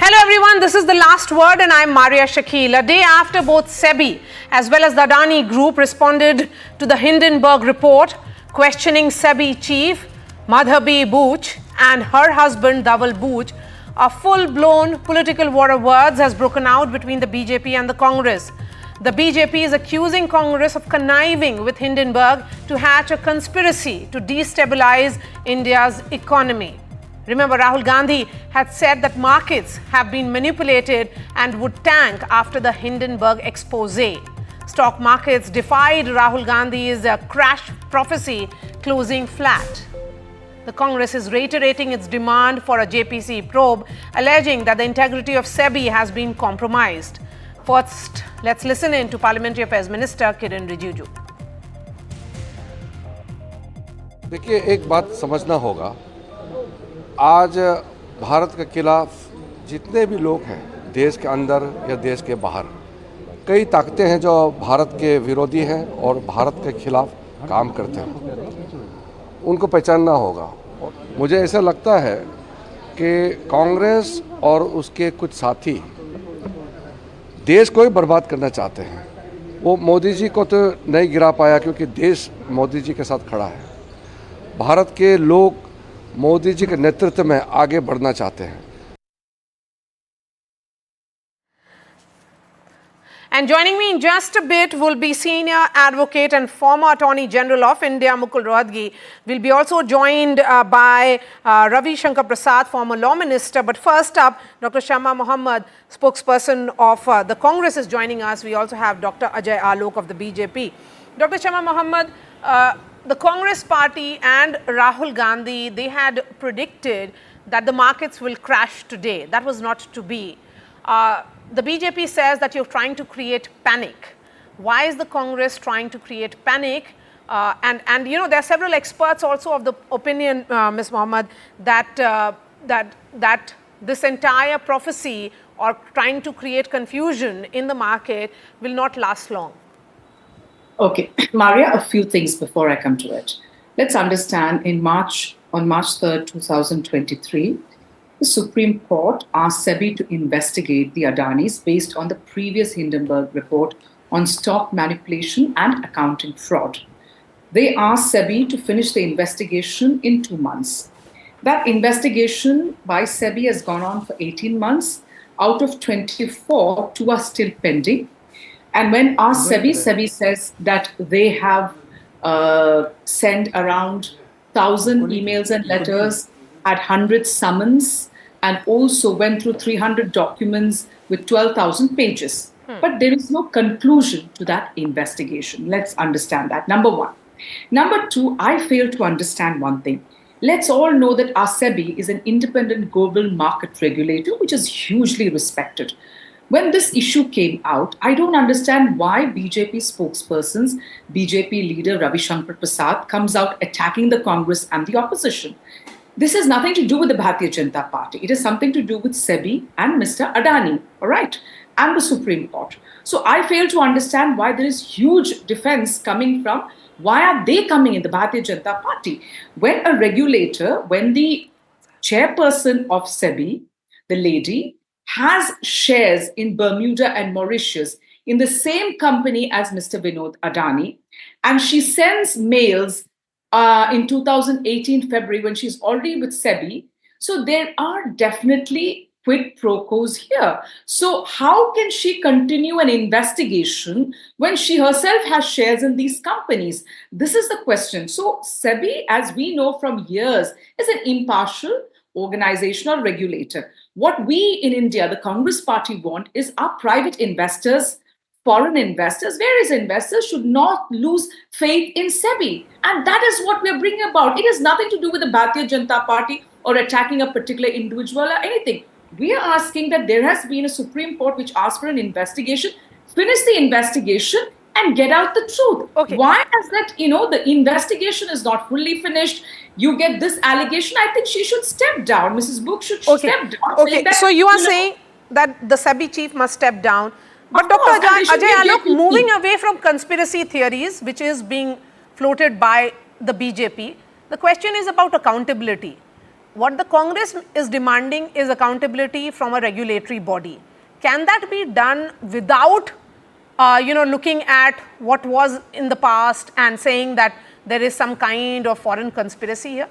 Hello everyone, this is The Last Word and I'm Maria Shakil. A day after both SEBI as well as the Adani Group responded to the Hindenburg report questioning SEBI chief Madhabi Buch and her husband Dhaval Buch, a full-blown political war of words has broken out between the BJP and the Congress. The BJP is accusing Congress of conniving with Hindenburg to hatch a conspiracy to destabilize India's economy. Remember, Rahul Gandhi had said that markets have been manipulated and would tank after the Hindenburg expose. Stock markets defied Rahul Gandhi's crash prophecy, closing flat. The Congress is reiterating its demand for a JPC probe, alleging that the integrity of SEBI has been compromised. First, let's listen in to Parliamentary Affairs Minister Kiren Rijiju. देखिए, एक बात समझना होगा, आज भारत के खिलाफ जितने भी लोग हैं देश के अंदर या देश के बाहर, कई ताकतें हैं जो भारत के विरोधी हैं और भारत के खिलाफ काम करते हैं, उनको पहचानना होगा। मुझे ऐसा लगता है कि कांग्रेस और उसके कुछ साथी देश को ही बर्बाद करना चाहते हैं। वो मोदी जी को तो नहीं गिरा पाया क्योंकि देश मोदी जी के साथ खड़ा है। भारत के लोग मोदी जी के नेतृत्व में आगे बढ़ना चाहते हैं। And joining me in just a bit will be senior advocate and former Attorney General of India, Mukul Rohatgi. We'll be also joined by Ravi Shankar Prasad, former Law Minister. But first up, Dr. Shama Mohammed, spokesperson of the Congress, is joining us. We also have Dr. Ajay Alok of the BJP. Dr. Shama Mohammed, the Congress party and Rahul Gandhi, they had predicted that the markets will crash today. That was not to be. The BJP says that you're trying to create panic. Why is the Congress trying to create panic? And you know, there are several experts also of the opinion, Ms. Mohammed, that this entire prophecy or trying to create confusion in the market will not last long. Okay, Maria, a few things before I come to it. Let's understand on March 3rd, 2023, the Supreme Court asked SEBI to investigate the Adanis based on the previous Hindenburg report on stock manipulation and accounting fraud. They asked SEBI to finish the investigation in 2 months. That investigation by SEBI has gone on for 18 months. Out of 24, 2 are still pending. And when asked SEBI, SEBI says that they have sent around 1,000 emails and letters, had 100 summons, and also went through 300 documents with 12,000 pages. But there is no conclusion to that investigation. Let's understand that, number one. Number two, I fail to understand one thing. Let's all know that our SEBI is an independent global market regulator, which is hugely respected. When this issue came out, I don't understand why BJP spokespersons, BJP leader Ravi Shankar Prasad comes out attacking the Congress and the opposition. This has nothing to do with the Bharatiya Janata Party. It has something to do with SEBI and Mr. Adani, all right, and the Supreme Court. So I fail to understand why there is huge defense coming from, why are they coming in the Bharatiya Janata Party? When a regulator, when the chairperson of SEBI, the lady, has shares in Bermuda and Mauritius in the same company as Mr. Vinod Adani, and she sends mails in 2018 February when she's already with SEBI. So there are definitely quid pro quos here. So how can she continue an investigation when she herself has shares in these companies? This is the question. So SEBI, as we know from years, is an impartial organizational regulator. What we in India, the Congress party, want is our private investors, foreign investors, various investors should not lose faith in SEBI. And that is what we're bringing about. It has nothing to do with the Bharatiya Janata Party or attacking a particular individual or anything. We are asking that there has been a Supreme Court which asked for an investigation, finish the investigation and get out the truth. Okay. Why is that, the investigation is not fully finished? You get this allegation. I think she should step down. Mrs. Buch should step down. Okay, so you are saying that the SEBI chief must step down. But Dr. Ajay Alok, moving away from conspiracy theories, which is being floated by the BJP, the question is about accountability. what the Congress is demanding is accountability from a regulatory body. Can that be done without, looking at what was in the past and saying that there is some kind of foreign conspiracy here?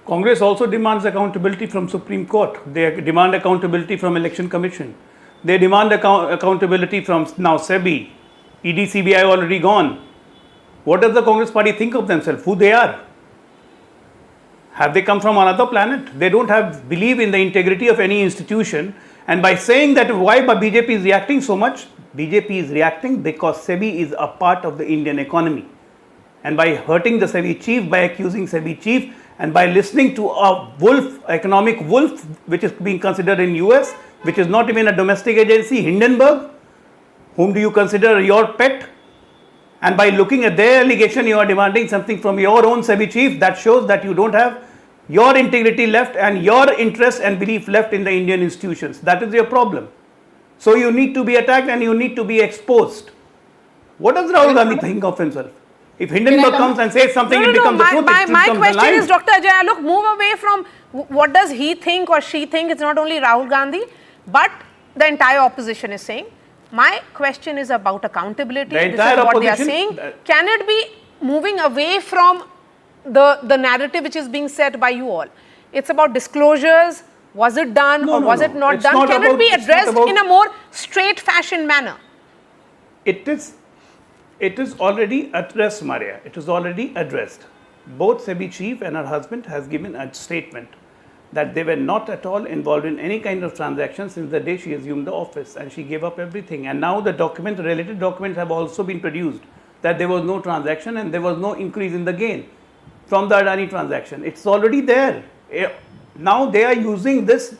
Congress also demands accountability from Supreme Court. They demand accountability from Election Commission. They demand accountability from now SEBI. ED, CBI already gone. What does the Congress party think of themselves? Who they are? Have they come from another planet? They don't believe in the integrity of any institution. And by saying that, why BJP is reacting so much? BJP is reacting because SEBI is a part of the Indian economy. And by hurting the SEBI chief, by accusing SEBI chief, and by listening to a economic wolf, which is being considered in US, which is not even a domestic agency, Hindenburg, whom do you consider your pet? And by looking at their allegation, you are demanding something from your own SEBI chief. That shows that you don't have your integrity left and your interest and belief left in the Indian institutions. That is your problem. So you need to be attacked and you need to be exposed. What does Rahul Gandhi think of himself? If Hindenburg comes and says something, it becomes the truth. My question is, Dr. Ajay, look, move away from what does he think or she think. It's not only Rahul Gandhi, but the entire opposition is saying. My question is about accountability. This is what they are saying. Can it be moving away from the narrative which is being set by you all? It's about disclosures. Was it done or was it not done? Can it be addressed in a more straight fashion manner? It is already addressed, Maria. It is already addressed. Both SEBI chief and her husband has given a statement that they were not at all involved in any kind of transaction since the day she assumed the office, and she gave up everything. And now the related documents have also been produced that there was no transaction and there was no increase in the gain from the Adani transaction. It's already there. Now they are using this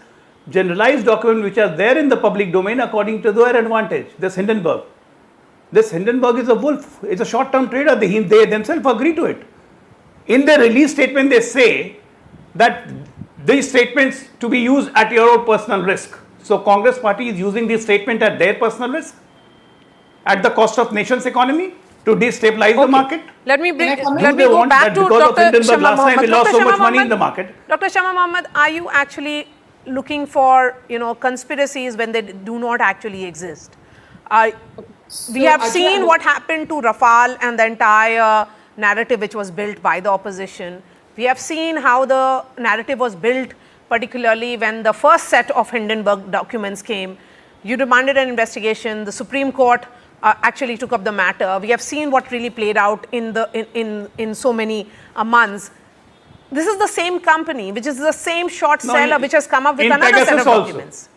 generalized document which are there in the public domain according to their advantage. This Hindenburg. This Hindenburg is a wolf. It's a short-term trader. They themselves agree to it. In their release statement, they say that these statements to be used at your own personal risk. So Congress party is using this statement at their personal risk, at the cost of nation's economy, to destabilize the market. Let me go back to Dr. Shama Last time we lost so much money in the market. Dr. Shama Mohammed, are you actually looking for conspiracies when they do not actually exist? We have seen what happened to Rafale and the entire narrative which was built by the opposition. We have seen how the narrative was built, particularly when the first set of Hindenburg documents came. You demanded an investigation. The Supreme Court actually took up the matter. We have seen what really played out in so many months. This is the same company, which is the same short seller, which has come up with another set of documents.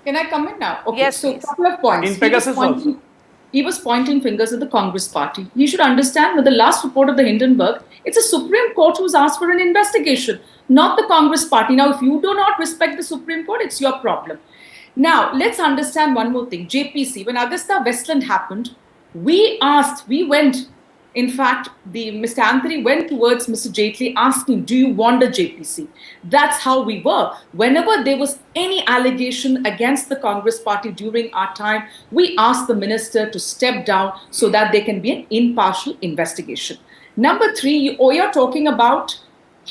Can I come in now? Okay, yes, so please. A couple of points. In Pegasus also. He was pointing fingers at the Congress party. He should understand with the last report of the Hindenburg, it's a Supreme Court who's asked for an investigation, not the Congress party. Now, if you do not respect the Supreme Court, it's your problem. Now, let's understand one more thing. JPC, when Augusta Westland happened, we went, in fact, Mr. Anthony went towards Mr. Jaitley asking, do you want a JPC? That's how we were. Whenever there was any allegation against the Congress party during our time, we asked the minister to step down so that there can be an impartial investigation. Number three, you're talking about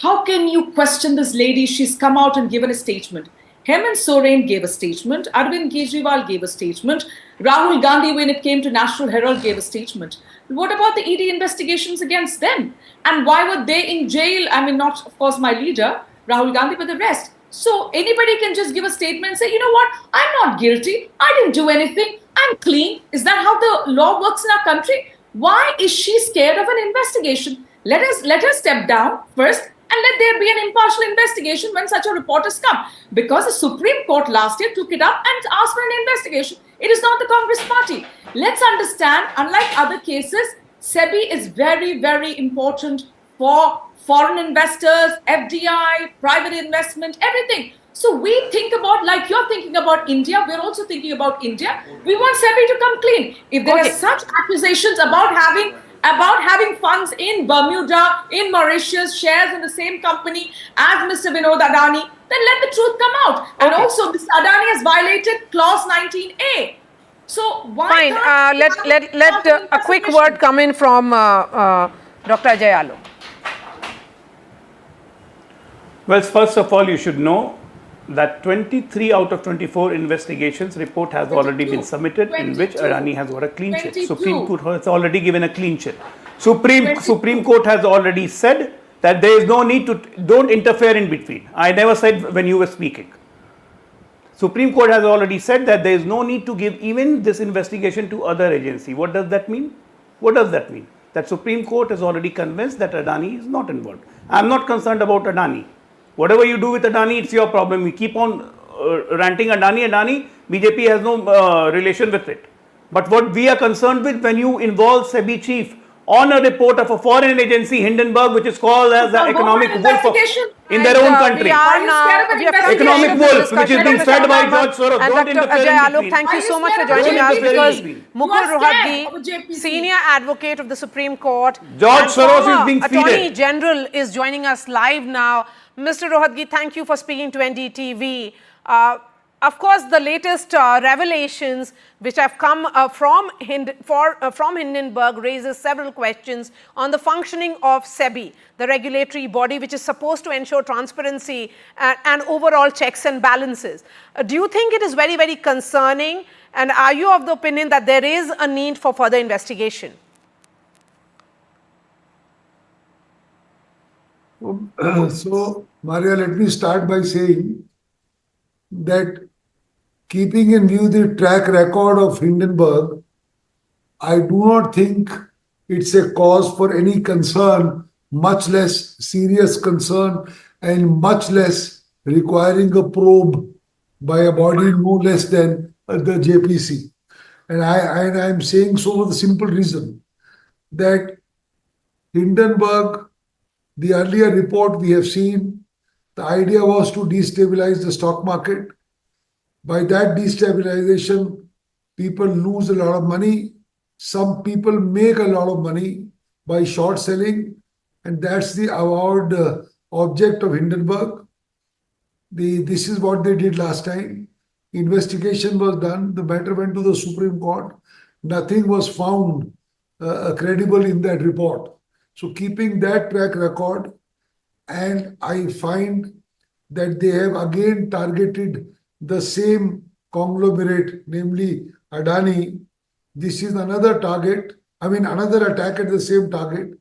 how can you question this lady? She's come out and given a statement. Hemant Soren gave a statement. Arvind Kejriwal gave a statement. Rahul Gandhi, when it came to National Herald, gave a statement. What about the ED investigations against them? And why were they in jail? I mean, not, of course, my leader, Rahul Gandhi, but the rest. So anybody can just give a statement and say, you know what, I'm not guilty. I didn't do anything. I'm clean. Is that how the law works in our country? Why is she scared of an investigation? Let her step down first and let there be an impartial investigation when such a report has come. Because the Supreme Court last year took it up and asked for an investigation. It is not the Congress party. Let's understand, unlike other cases, SEBI is very, very important for foreign investors, FDI, private investment, everything. So we think about, like you're thinking about India, we're also thinking about India. We want SEBI to come clean. If there are such accusations about having funds in Bermuda, in Mauritius, shares in the same company as Mr. Vinod Adani, then let the truth come out. And also, Mr. Adani has violated Clause 19A. So why let a quick word come in from Dr. Ajay Alo. Well, first of all, you should know that 23 out of 24 investigations report has already been submitted, in which 22. Adani has got a clean sheet. 22. Supreme Court has already given a clean sheet. Supreme Court has already said that there is no need to, don't interfere in between. I never said when you were speaking. Supreme Court has already said that there is no need to give even this investigation to other agency. What does that mean? What does that mean? That Supreme Court is already convinced that Adani is not involved. I am not concerned about Adani. Whatever you do with Adani, it's your problem. We keep on ranting Adani, BJP has no relation with it. But what we are concerned with, when you involve SEBI chief on a report of a foreign agency, Hindenburg, which is called as the economic wolf in their own country. We are now, we have Economic concluded wolf, the which is discussion being with fed by Mr. George Soros. And Don't Dr. interfere Ajay in Alok, between. thank you Are so you much for scared of joining us, JPC? because You Mukul are scared of Rohatgi, JPC. senior advocate of the Supreme Court, George and Soros is former being Attorney feeded. General, is joining us live now. Mr. Rohatgi, thank you for speaking to NDTV. Of course, the latest revelations which have come from Hindenburg raises several questions on the functioning of SEBI, the regulatory body which is supposed to ensure transparency and overall checks and balances. Do you think it is very, very concerning, and are you of the opinion that there is a need for further investigation? So, Maria, let me start by saying that, keeping in view the track record of Hindenburg, I do not think it's a cause for any concern, much less serious concern, and much less requiring a probe by a body no less than the JPC. And I'm saying so for the simple reason that Hindenburg, the earlier report we have seen, the idea was to destabilize the stock market. By that destabilization, people lose a lot of money. Some people make a lot of money by short selling, and that's the avowed object of Hindenburg. This is what they did last time. Investigation was done. The matter went to the Supreme Court. Nothing was found credible in that report. So keeping that track record, and I find that they have again targeted the same conglomerate, namely Adani. This is another target, another attack at the same target.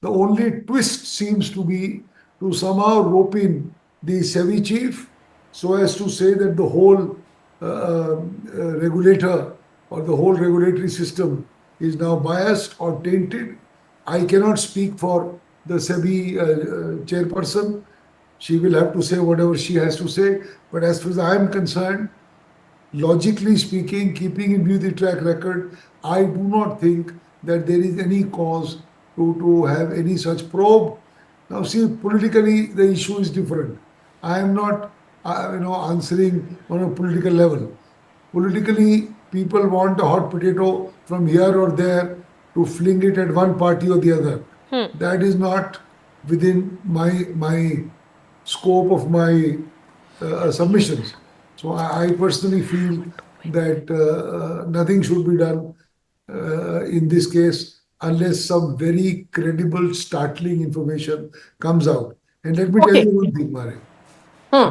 The only twist seems to be to somehow rope in the SEBI chief so as to say that the whole regulator or the whole regulatory system is now biased or tainted. I cannot speak for the SEBI chairperson. She will have to say whatever she has to say. But as far as I am concerned, logically speaking, keeping in view the track record, I do not think that there is any cause to have any such probe. Now, see, politically, the issue is different. I am not, answering on a political level. Politically, people want a hot potato from here or there to fling it at one party or the other. That is not within my scope of my submissions. So I personally feel that nothing should be done in this case unless some very credible, startling information comes out. And let me tell you one thing, Mari.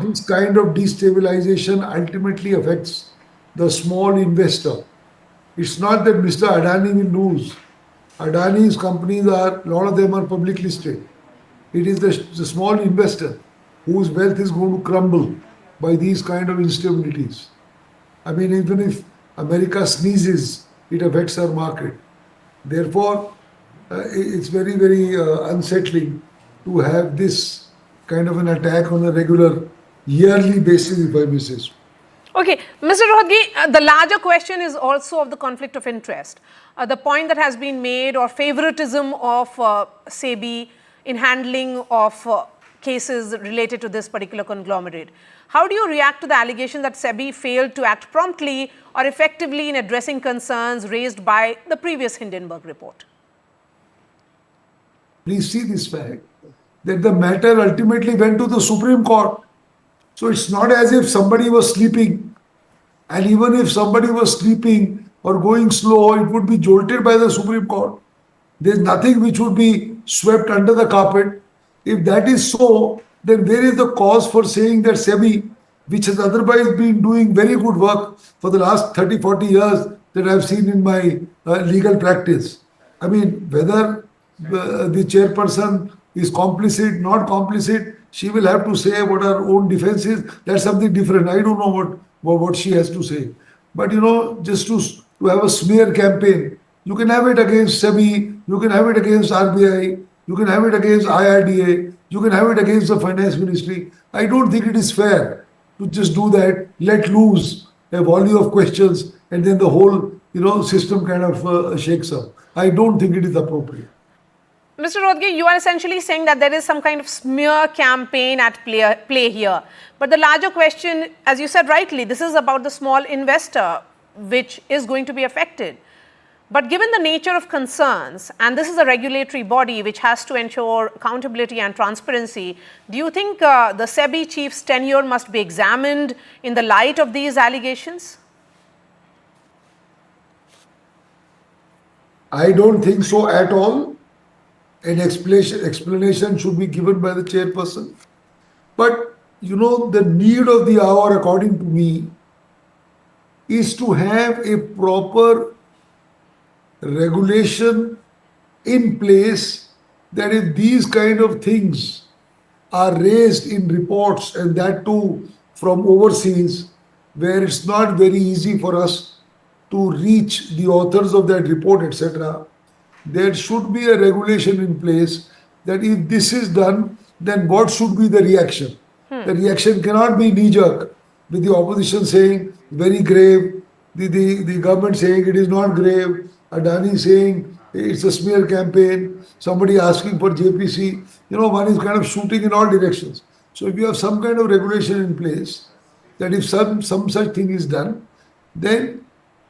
This kind of destabilization ultimately affects the small investor. It's not that Mr. Adani will lose. Adani's companies a lot of them are public listed. It is the small investor whose wealth is going to crumble by these kind of instabilities. Even if America sneezes, it affects our market. Therefore, it's very, very unsettling to have this kind of an attack on a regular, yearly basis, if I may say so. Okay, Mr. Rohatgi, the larger question is also of the conflict of interest. The point that has been made, or favoritism of SEBI in handling of cases related to this particular conglomerate. How do you react to the allegation that SEBI failed to act promptly or effectively in addressing concerns raised by the previous Hindenburg report? Please see this fact that the matter ultimately went to the Supreme Court. So it's not as if somebody was sleeping. And even if somebody was sleeping or going slow, it would be jolted by the Supreme Court. There's nothing which would be swept under the carpet. If that is so, then where is the cause for saying that SEBI, which has otherwise been doing very good work for the last 30, 40 years that I've seen in my legal practice? I mean, whether the chairperson is complicit, not complicit, she will have to say what her own defense is. That's something different. I don't know what she has to say. But just to have a smear campaign, you can have it against SEBI, you can have it against RBI, you can have it against IRDA, you can have it against the finance ministry. I don't think it is fair to just do that, let loose a volley of questions, and then the whole system kind of shakes up. I don't think it is appropriate. Mr. Rodge, you are essentially saying that there is some kind of smear campaign at play here. But the larger question, as you said rightly, this is about the small investor which is going to be affected. But given the nature of concerns, and this is a regulatory body which has to ensure accountability and transparency, do you think the SEBI chief's tenure must be examined in the light of these allegations? I don't think so at all. An explanation should be given by the chairperson. But, the need of the hour, according to me, is to have a proper regulation in place that if these kind of things are raised in reports, and that too from overseas, where it's not very easy for us to reach the authors of that report, etc., there should be a regulation in place that if this is done, then what should be the reaction? The reaction cannot be knee-jerk, with the opposition saying very grave, the government saying it is not grave, Adani saying it's a smear campaign, somebody asking for JPC. One is kind of shooting in all directions. So if you have some kind of regulation in place, that if some such thing is done, then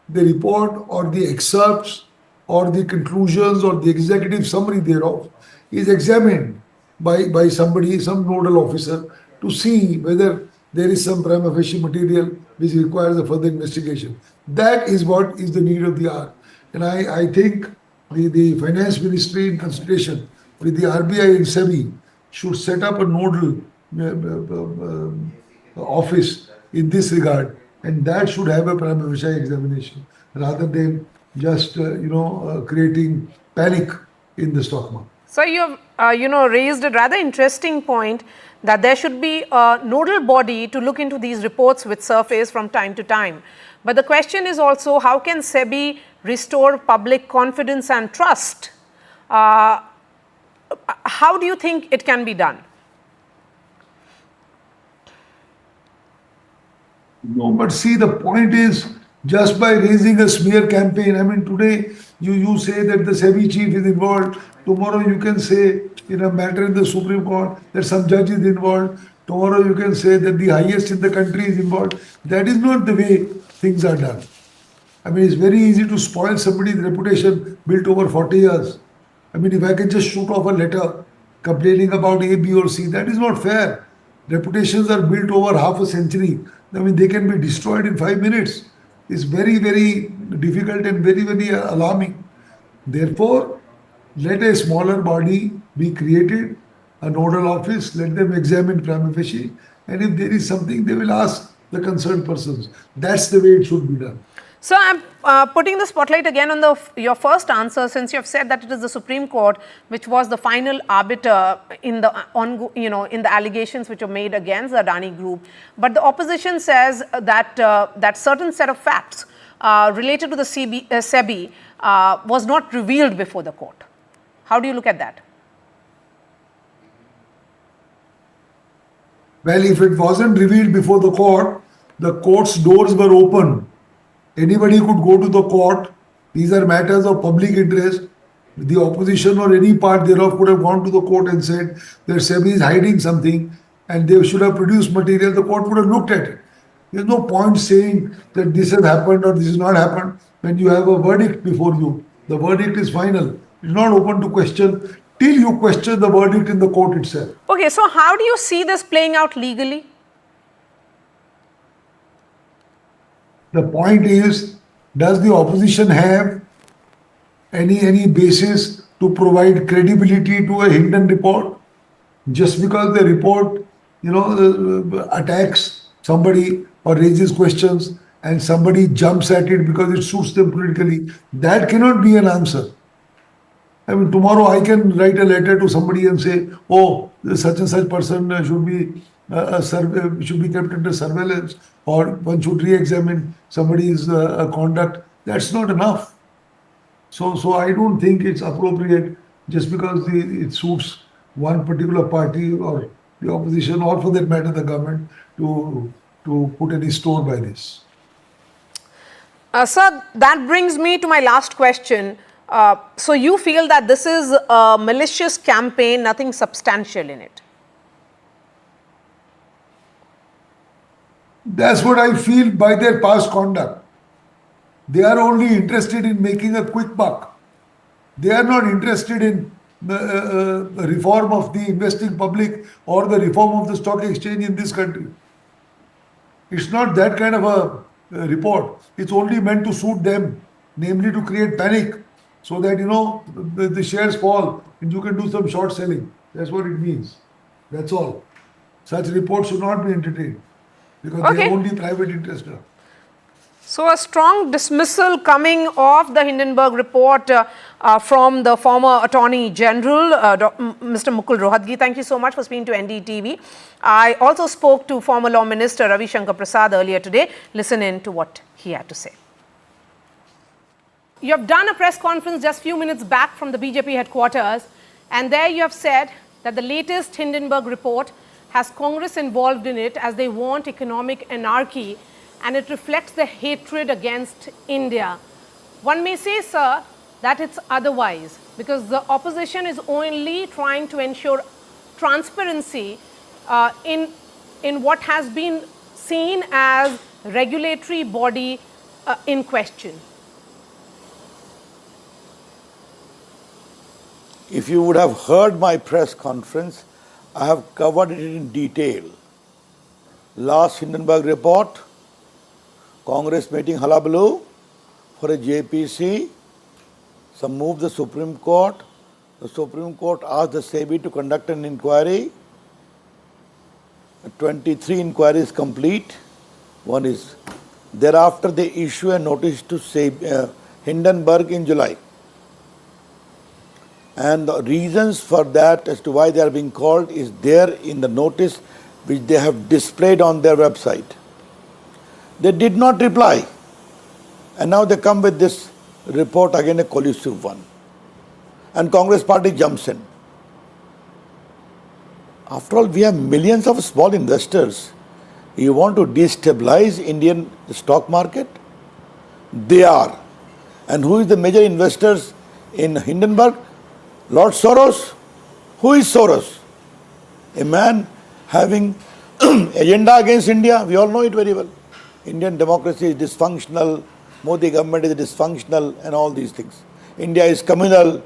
the report or the excerpts or the conclusions or the executive summary thereof is examined by somebody, some nodal officer, to see whether there is some prima facie material which requires a further investigation. That is what is the need of the hour. And I think the finance ministry, in consultation with the RBI and SEBI, should set up a nodal office in this regard, and that should have a prima facie examination rather than just creating panic in the stock market. So you have raised a rather interesting point that there should be a nodal body to look into these reports which surface from time to time. But the question is also, how can SEBI restore public confidence and trust? How do you think it can be done? No, but see, the point is, just by raising a smear campaign, I mean, today you say that the SEBI chief is involved. Tomorrow you can say in a matter in the Supreme Court that some judge is involved. Tomorrow you can say that the highest in the country is involved. That is not the way things are done. I mean, it's very easy to spoil somebody's reputation built over 40 years. I mean, if I can just shoot off a letter complaining about A, B or C, that is not fair. Reputations are built over half a century. I mean, they can be destroyed in 5 minutes. It's very, very difficult and very, very alarming. Therefore, let a smaller body be created, a nodal office, let them examine prima facie, and if there is something, they will ask the concerned persons. That's the way it should be done. So I'm putting the spotlight again on your first answer, since you have said that it is the Supreme Court which was the final arbiter in the in the allegations which were made against the Adani Group. But the opposition says that that certain set of facts related to the SEBI was not revealed before the court. How do you look at that? Well, if it wasn't revealed before the court's doors were open. Anybody could go to the court. These are matters of public interest. The opposition or any part thereof could have gone to the court and said that SEBI is hiding something and they should have produced material. The court would have looked at it. There's no point saying that this has happened or this has not happened when you have a verdict before you. The verdict is final. It's not open to question till you question the verdict in the court itself. Okay, so how do you see this playing out legally? The point is, does the opposition have any basis to provide credibility to a Hindenburg report? Just because the report, attacks somebody or raises questions and somebody jumps at it because it suits them politically, that cannot be an answer. I mean, tomorrow I can write a letter to somebody and say, "Oh, such and such person should be kept under surveillance, or one should re-examine somebody's conduct." That's not enough. So I don't think it's appropriate just because it suits one particular party or the opposition, or for that matter, the government, to put any store by this. Sir, that brings me to my last question. So you feel that this is a malicious campaign, nothing substantial in it? That's what I feel by their past conduct. They are only interested in making a quick buck. They are not interested in the reform of the investing public or the reform of the stock exchange in this country. It's not that kind of a report. It's only meant to suit them, namely to create panic so that, the shares fall and you can do some short selling. That's what it means. That's all. Such reports should not be entertained because they are only private interest. So a strong dismissal coming of the Hindenburg report from the former Attorney General, Mr. Mukul Rohatgi. Thank you so much for speaking to NDTV. I also spoke to former Law Minister Ravi Shankar Prasad earlier today. Listen in to what he had to say. You have done a press conference just a few minutes back from the BJP headquarters, and there you have said that the latest Hindenburg report has Congress involved in it as they want economic anarchy, and it reflects the hatred against India. One may say, sir, that it's otherwise, because the opposition is only trying to ensure transparency in what has been seen as regulatory body in question. If you would have heard my press conference, I have covered it in detail. Last Hindenburg report, Congress meeting hullabaloo for a JPC, some moved the Supreme Court. The Supreme Court asked the SEBI to conduct an inquiry. 23 inquiries complete. One is thereafter they issue a notice to Hindenburg in July. And the reasons for that as to why they are being called is there in the notice which they have displayed on their website. They did not reply. And now they come with this report, again a collusive one. And Congress party jumps in. After all, we have millions of small investors. You want to destabilize Indian stock market? They are. And who is the major investors in Hindenburg? Lord Soros. Who is Soros? A man having agenda against India. We all know it very well. Indian democracy is dysfunctional. Modi government is dysfunctional and all these things. India is communal.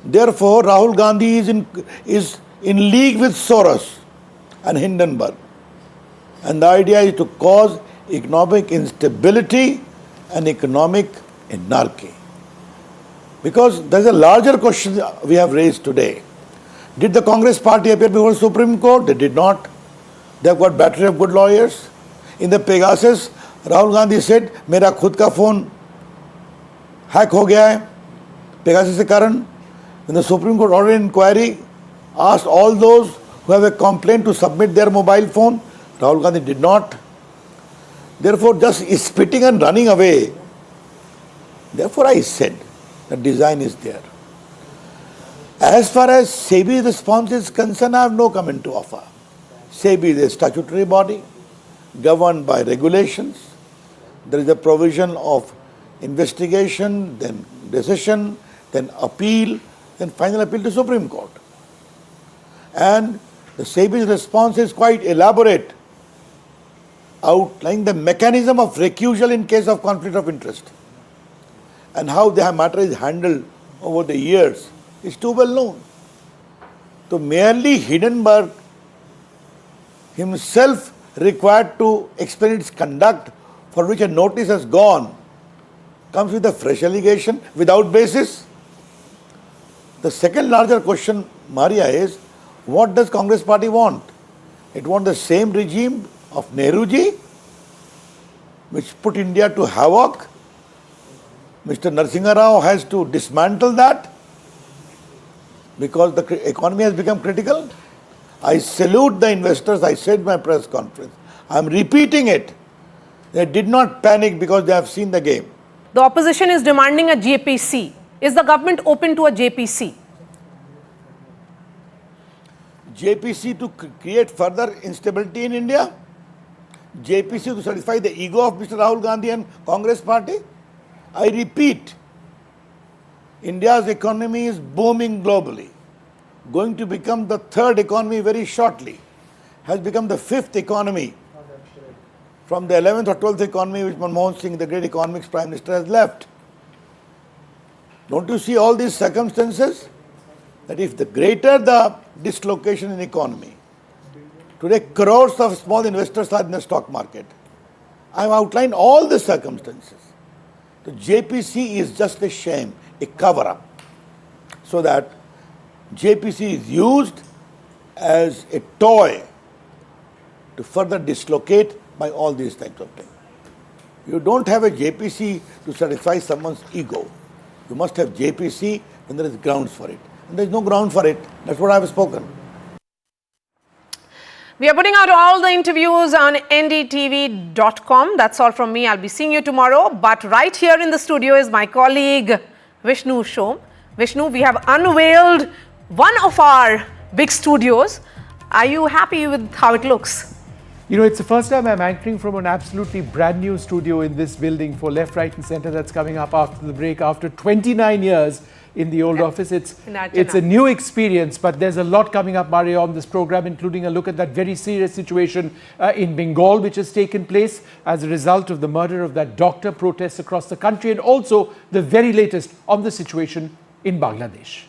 Therefore, Rahul Gandhi is in league with Soros and Hindenburg. And the idea is to cause economic instability and economic anarchy. Because there's a larger question we have raised today. Did the Congress party appear before the Supreme Court? They did not. They have got battery of good lawyers. In the Pegasus, Rahul Gandhi said, मेरा खुद का phone hack हो गया है, Pegasus के कारण. When the Supreme Court ordered an inquiry, asked all those who have a complaint to submit their mobile phone, Rahul Gandhi did not. Therefore, just spitting and running away. Therefore, I said, the design is there. As far as SEBI response is concerned, I have no comment to offer. SEBI is a statutory body governed by regulations. There is a provision of investigation, then decision, then appeal, then final appeal to Supreme Court. And the SEBI's response is quite elaborate, outlining the mechanism of recusal in case of conflict of interest. And how the matter is handled over the years is too well known. So merely Hindenburg himself required to explain its conduct for which a notice has gone comes with a fresh allegation without basis. The second larger question, Maria, is What does Congress party want? It wants the same regime of Nehruji, which put India to havoc. Mr. Narasimha Rao has to dismantle that because the economy has become critical. I salute the investors. I said in my press conference. I am repeating it. They did not panic because they have seen the game. The opposition is demanding a JPC. Is the government open to a JPC? JPC to create further instability in India? JPC to satisfy the ego of Mr. Rahul Gandhi and Congress party? I repeat, India's economy is booming globally, going to become the third economy very shortly, has become the fifth economy from the 11th or 12th economy which Manmohan Singh, the great economics prime minister, has left. Don't you see all these circumstances? That if the greater the dislocation in economy, today crores of small investors are in the stock market. I have outlined all the circumstances. The JPC is just a shame, a cover-up, so that JPC is used as a toy to further dislocate by all these types of things. You don't have a JPC to satisfy someone's ego. You must have JPC when there is grounds for it. And there is no ground for it. That's what I have spoken. We are putting out all the interviews on ndtv.com. That's all from me. I'll be seeing you tomorrow. But right here in the studio is my colleague Vishnu Shom. Vishnu, we have unveiled one of our big studios. Are you happy with how it looks? You know, it's the first time I'm anchoring from an absolutely brand new studio in this building for Left, Right and Centre that's coming up after the break. After 29 years in the old office, it's a new experience, but there's a lot coming up, Maria, on this program, including a look at that very serious situation in Bengal, which has taken place as a result of the murder of that doctor, protests across the country, and also the very latest on the situation in Bangladesh.